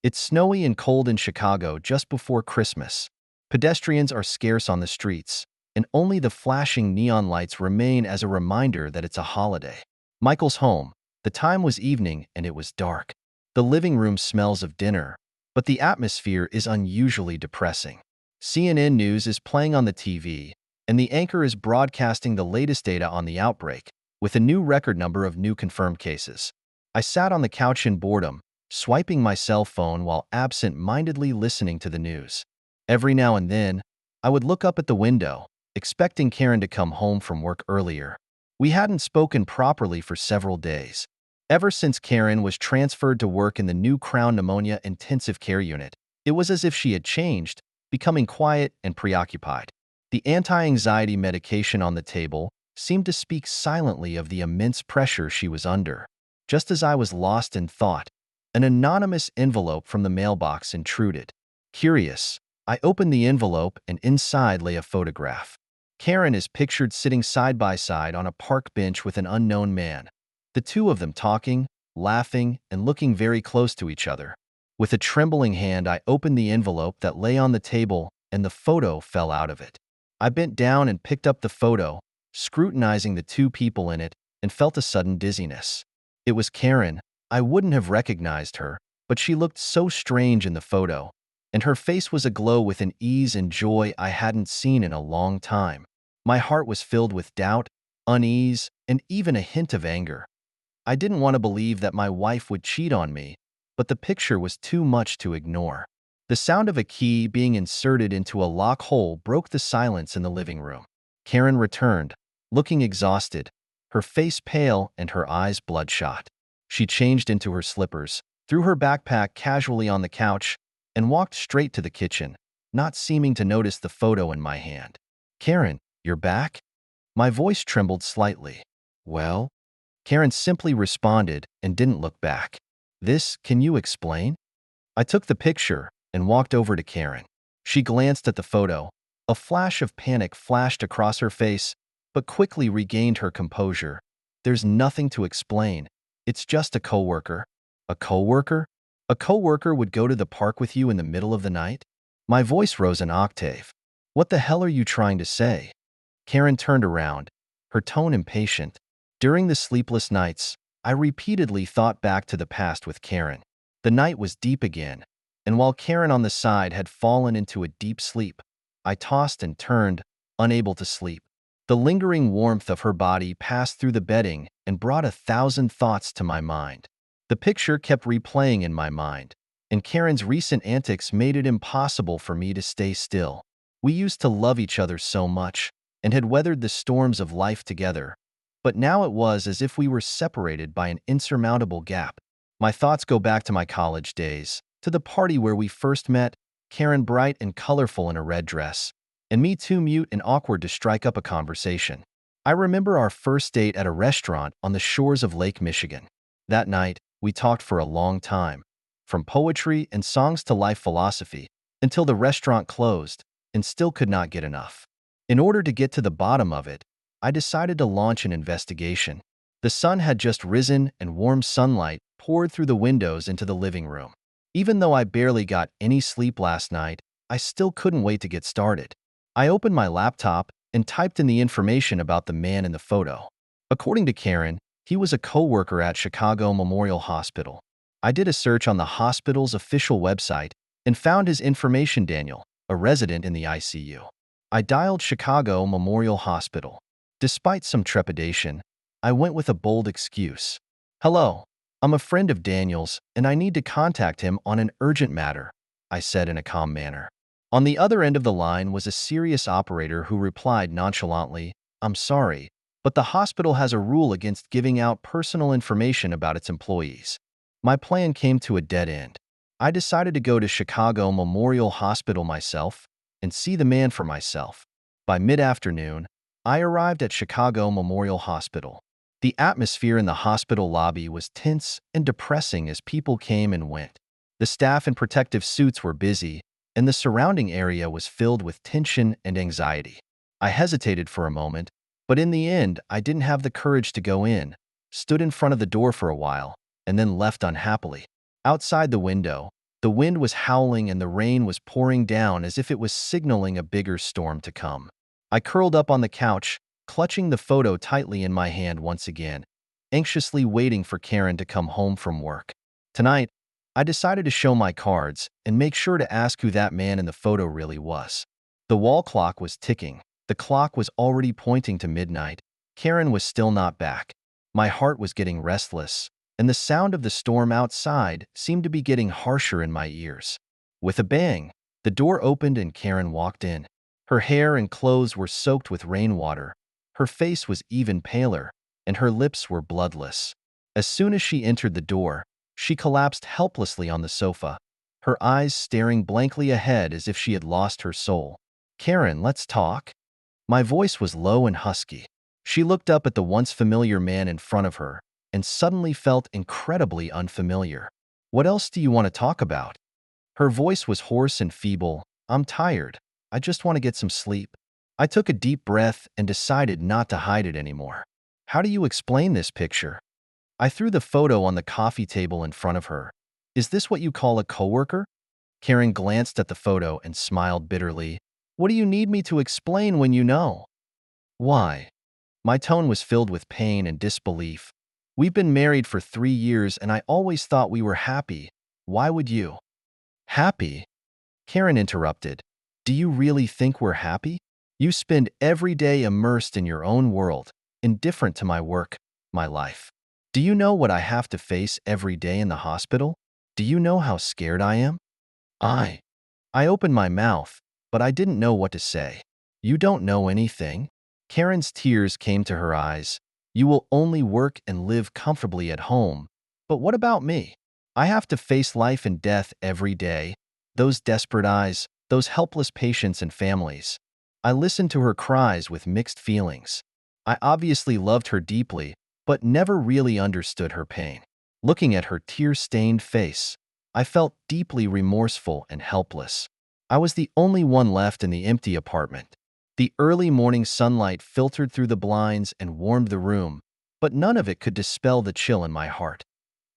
It's snowy and cold in Chicago just before Christmas. Pedestrians are scarce on the streets, and only the flashing neon lights remain as a reminder that it's a holiday. Michael's home. The time was evening and it was dark. The living room smells of dinner, but the atmosphere is unusually depressing. CNN News is playing on the TV, and the anchor is broadcasting the latest data on the outbreak, with a new record number of new confirmed cases. I sat on the couch in boredom, swiping my cell phone while absent-mindedly listening to the news. Every now and then, I would look up at the window, expecting Karen to come home from work earlier. We hadn't spoken properly for several days. Ever since Karen was transferred to work in the new Crown Pneumonia Intensive Care Unit, it was as if she had changed, becoming quiet and preoccupied. The anti-anxiety medication on the table seemed to speak silently of the immense pressure she was under. Just as I was lost in thought, an anonymous envelope from the mailbox intruded. Curious, I opened the envelope and inside lay a photograph. Karen is pictured sitting side by side on a park bench with an unknown man. The two of them talking, laughing, and looking very close to each other. With a trembling hand, I opened the envelope that lay on the table, and the photo fell out of it. I bent down and picked up the photo, scrutinizing the two people in it, and felt a sudden dizziness. It was Karen. I wouldn't have recognized her, but she looked so strange in the photo, and her face was aglow with an ease and joy I hadn't seen in a long time. My heart was filled with doubt, unease, and even a hint of anger. I didn't want to believe that my wife would cheat on me, but the picture was too much to ignore. The sound of a key being inserted into a lock hole broke the silence in the living room. Karen returned, looking exhausted, her face pale and her eyes bloodshot. She changed into her slippers, threw her backpack casually on the couch, and walked straight to the kitchen, not seeming to notice the photo in my hand. "Karen, you're back?" My voice trembled slightly. "Well?" Karen simply responded and didn't look back. Can you explain?" I took the picture and walked over to Karen. She glanced at the photo. A flash of panic flashed across her face, but quickly regained her composure. "There's nothing to explain. It's just a coworker." "A coworker? A coworker would go to the park with you in the middle of the night?" My voice rose an octave. "What the hell are you trying to say?" Karen turned around, her tone impatient. During the sleepless nights, I repeatedly thought back to the past with Karen. The night was deep again, and while Karen on the side had fallen into a deep sleep, I tossed and turned, unable to sleep. The lingering warmth of her body passed through the bedding and brought 1,000 thoughts to my mind. The picture kept replaying in my mind, and Karen's recent antics made it impossible for me to stay still. We used to love each other so much, and had weathered the storms of life together, but now it was as if we were separated by an insurmountable gap. My thoughts go back to my college days, to the party where we first met, Karen bright and colorful in a red dress, and me too mute and awkward to strike up a conversation. I remember our first date at a restaurant on the shores of Lake Michigan. That night, we talked for a long time, from poetry and songs to life philosophy, until the restaurant closed, and still could not get enough. In order to get to the bottom of it, I decided to launch an investigation. The sun had just risen and warm sunlight poured through the windows into the living room. Even though I barely got any sleep last night, I still couldn't wait to get started. I opened my laptop and typed in the information about the man in the photo. According to Karen, he was a coworker at Chicago Memorial Hospital. I did a search on the hospital's official website and found his information: Daniel, a resident in the ICU. I dialed Chicago Memorial Hospital. Despite some trepidation, I went with a bold excuse. "Hello, I'm a friend of Daniel's, and I need to contact him on an urgent matter," I said in a calm manner. On the other end of the line was a serious operator who replied nonchalantly, "I'm sorry, but the hospital has a rule against giving out personal information about its employees." My plan came to a dead end. I decided to go to Chicago Memorial Hospital myself and see the man for myself. By mid-afternoon, I arrived at Chicago Memorial Hospital. The atmosphere in the hospital lobby was tense and depressing as people came and went. The staff in protective suits were busy, and the surrounding area was filled with tension and anxiety. I hesitated for a moment, but in the end, I didn't have the courage to go in, stood in front of the door for a while, and then left unhappily. Outside the window, The wind was howling and the rain was pouring down as if it was signaling a bigger storm to come. I curled up on the couch, clutching the photo tightly in my hand once again, anxiously waiting for Karen to come home from work. Tonight, I decided to show my cards and make sure to ask who that man in the photo really was. The wall clock was ticking. The clock was already pointing to midnight. Karen was still not back. My heart was getting restless, and the sound of the storm outside seemed to be getting harsher in my ears. With a bang, the door opened and Karen walked in. Her hair and clothes were soaked with rainwater. Her face was even paler, and her lips were bloodless. As soon as she entered the door, she collapsed helplessly on the sofa, her eyes staring blankly ahead as if she had lost her soul. "Karen, let's talk." My voice was low and husky. She looked up at the once familiar man in front of her and suddenly felt incredibly unfamiliar. "What else do you want to talk about?" Her voice was hoarse and feeble. "I'm tired. I just want to get some sleep." I took a deep breath and decided not to hide it anymore. "How do you explain this picture?" I threw the photo on the coffee table in front of her. "Is this what you call a coworker?" Karen glanced at the photo and smiled bitterly. "What do you need me to explain when you know?" "Why?" My tone was filled with pain and disbelief. "We've been married for 3 years and I always thought we were happy. Why would you?" "Happy?" Karen interrupted. "Do you really think we're happy? You spend every day immersed in your own world, indifferent to my work, my life. Do you know what I have to face every day in the hospital? Do you know how scared I am?" I I opened my mouth, but I didn't know what to say. "You don't know anything?" Karen's tears came to her eyes. "You will only work and live comfortably at home. But what about me? I have to face life and death every day. Those desperate eyes, those helpless patients and families." I listened to her cries with mixed feelings. I obviously loved her deeply, but never really understood her pain. Looking at her tear-stained face, I felt deeply remorseful and helpless. I was the only one left in the empty apartment. The early morning sunlight filtered through the blinds and warmed the room, but none of it could dispel the chill in my heart.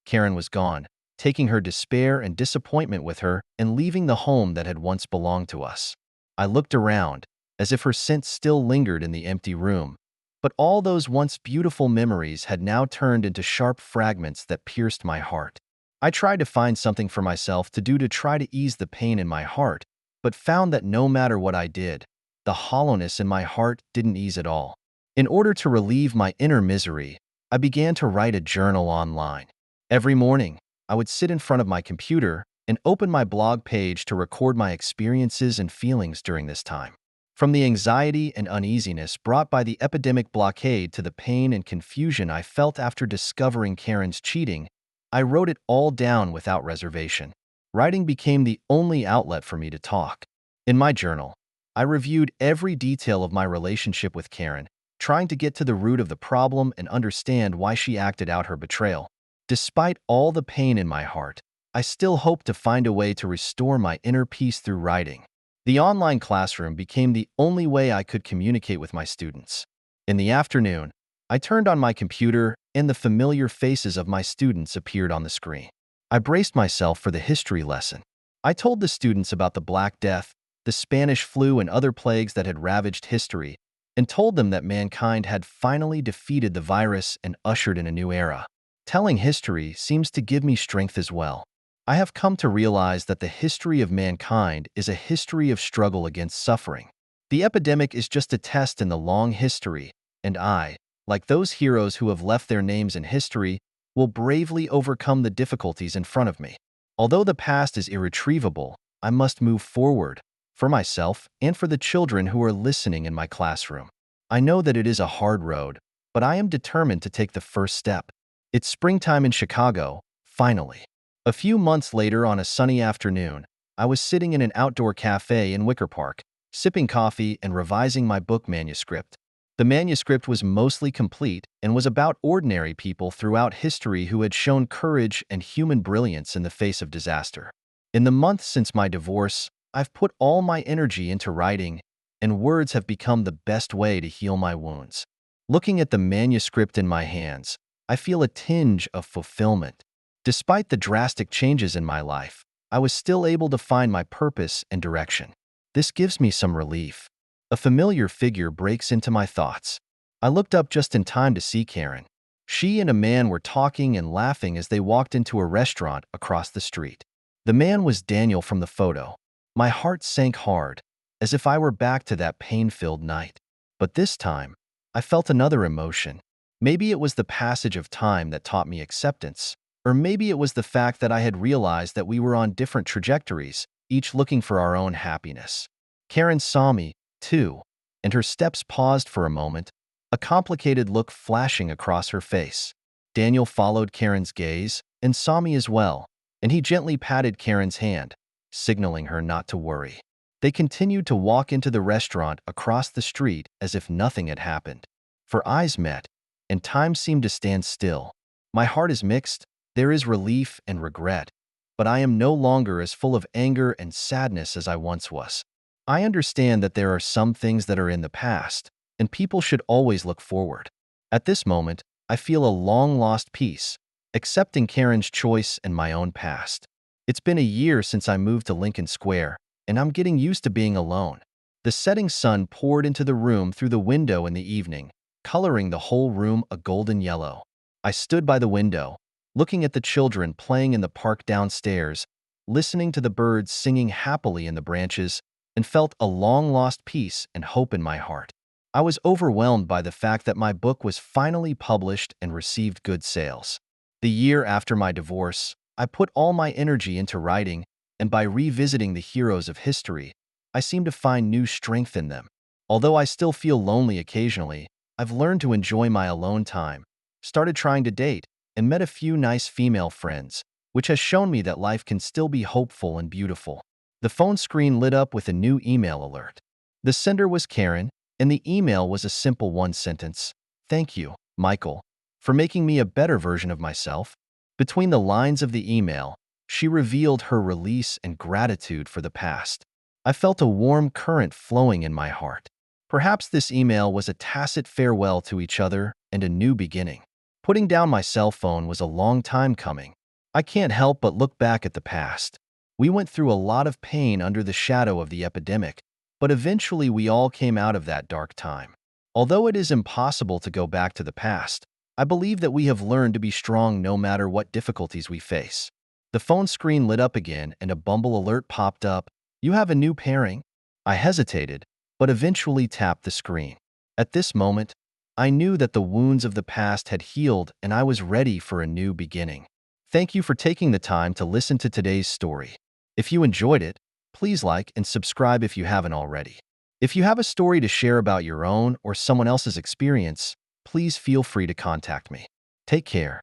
Karen was gone, taking her despair and disappointment with her and leaving the home that had once belonged to us. I looked around, as if her scent still lingered in the empty room, but all those once beautiful memories had now turned into sharp fragments that pierced my heart. I tried to find something for myself to do to try to ease the pain in my heart, but found that no matter what I did, the hollowness in my heart didn't ease at all. In order to relieve my inner misery, I began to write a journal online. Every morning, I would sit in front of my computer and open my blog page to record my experiences and feelings during this time. From the anxiety and uneasiness brought by the epidemic blockade to the pain and confusion I felt after discovering Karen's cheating, I wrote it all down without reservation. Writing became the only outlet for me to talk. In my journal, I reviewed every detail of my relationship with Karen, trying to get to the root of the problem and understand why she acted out her betrayal. Despite all the pain in my heart, I still hoped to find a way to restore my inner peace through writing. The online classroom became the only way I could communicate with my students. In the afternoon, I turned on my computer and the familiar faces of my students appeared on the screen. I braced myself for the history lesson. I told the students about the Black Death, the Spanish flu, and other plagues that had ravaged history, and told them that mankind had finally defeated the virus and ushered in a new era. Telling history seems to give me strength as well. I have come to realize that the history of mankind is a history of struggle against suffering. The epidemic is just a test in the long history, and I, like those heroes who have left their names in history, will bravely overcome the difficulties in front of me. Although the past is irretrievable, I must move forward, for myself and for the children who are listening in my classroom. I know that it is a hard road, but I am determined to take the first step. It's springtime in Chicago, finally. A few months later, on a sunny afternoon, I was sitting in an outdoor cafe in Wicker Park, sipping coffee and revising my book manuscript. The manuscript was mostly complete and was about ordinary people throughout history who had shown courage and human brilliance in the face of disaster. In the months since my divorce, I've put all my energy into writing, and words have become the best way to heal my wounds. Looking at the manuscript in my hands, I feel a tinge of fulfillment. Despite the drastic changes in my life, I was still able to find my purpose and direction. This gives me some relief. A familiar figure breaks into my thoughts. I looked up just in time to see Karen. She and a man were talking and laughing as they walked into a restaurant across the street. The man was Daniel from the photo. My heart sank hard, as if I were back to that pain-filled night. But this time, I felt another emotion. Maybe it was the passage of time that taught me acceptance, or maybe it was the fact that I had realized that we were on different trajectories, each looking for our own happiness. Karen saw me, too, and her steps paused for a moment, a complicated look flashing across her face. Daniel followed Karen's gaze and saw me as well, and he gently patted Karen's hand, signaling her not to worry. They continued to walk into the restaurant across the street as if nothing had happened. For eyes met, and time seemed to stand still. My heart is mixed. There is relief and regret, but I am no longer as full of anger and sadness as I once was. I understand that there are some things that are in the past, and people should always look forward. At this moment, I feel a long-lost peace, accepting Karen's choice and my own past. It's been a year since I moved to Lincoln Square, and I'm getting used to being alone. The setting sun poured into the room through the window in the evening, coloring the whole room a golden yellow. I stood by the window, looking at the children playing in the park downstairs, listening to the birds singing happily in the branches, and felt a long-lost peace and hope in my heart. I was overwhelmed by the fact that my book was finally published and received good sales. The year after my divorce, I put all my energy into writing, and by revisiting the heroes of history, I seem to find new strength in them. Although I still feel lonely occasionally, I've learned to enjoy my alone time, started trying to date, and met a few nice female friends, which has shown me that life can still be hopeful and beautiful. The phone screen lit up with a new email alert. The sender was Karen, and the email was a simple one-sentence. "Thank you, Michael, for making me a better version of myself." Between the lines of the email, she revealed her release and gratitude for the past. I felt a warm current flowing in my heart. Perhaps this email was a tacit farewell to each other and a new beginning. Putting down my cell phone was a long time coming. I can't help but look back at the past. We went through a lot of pain under the shadow of the epidemic, but eventually we all came out of that dark time. Although it is impossible to go back to the past, I believe that we have learned to be strong no matter what difficulties we face. The phone screen lit up again and a Bumble alert popped up. "You have a new pairing?" I hesitated, but eventually tapped the screen. At this moment, I knew that the wounds of the past had healed and I was ready for a new beginning. Thank you for taking the time to listen to today's story. If you enjoyed it, please like and subscribe if you haven't already. If you have a story to share about your own or someone else's experience, please feel free to contact me. Take care.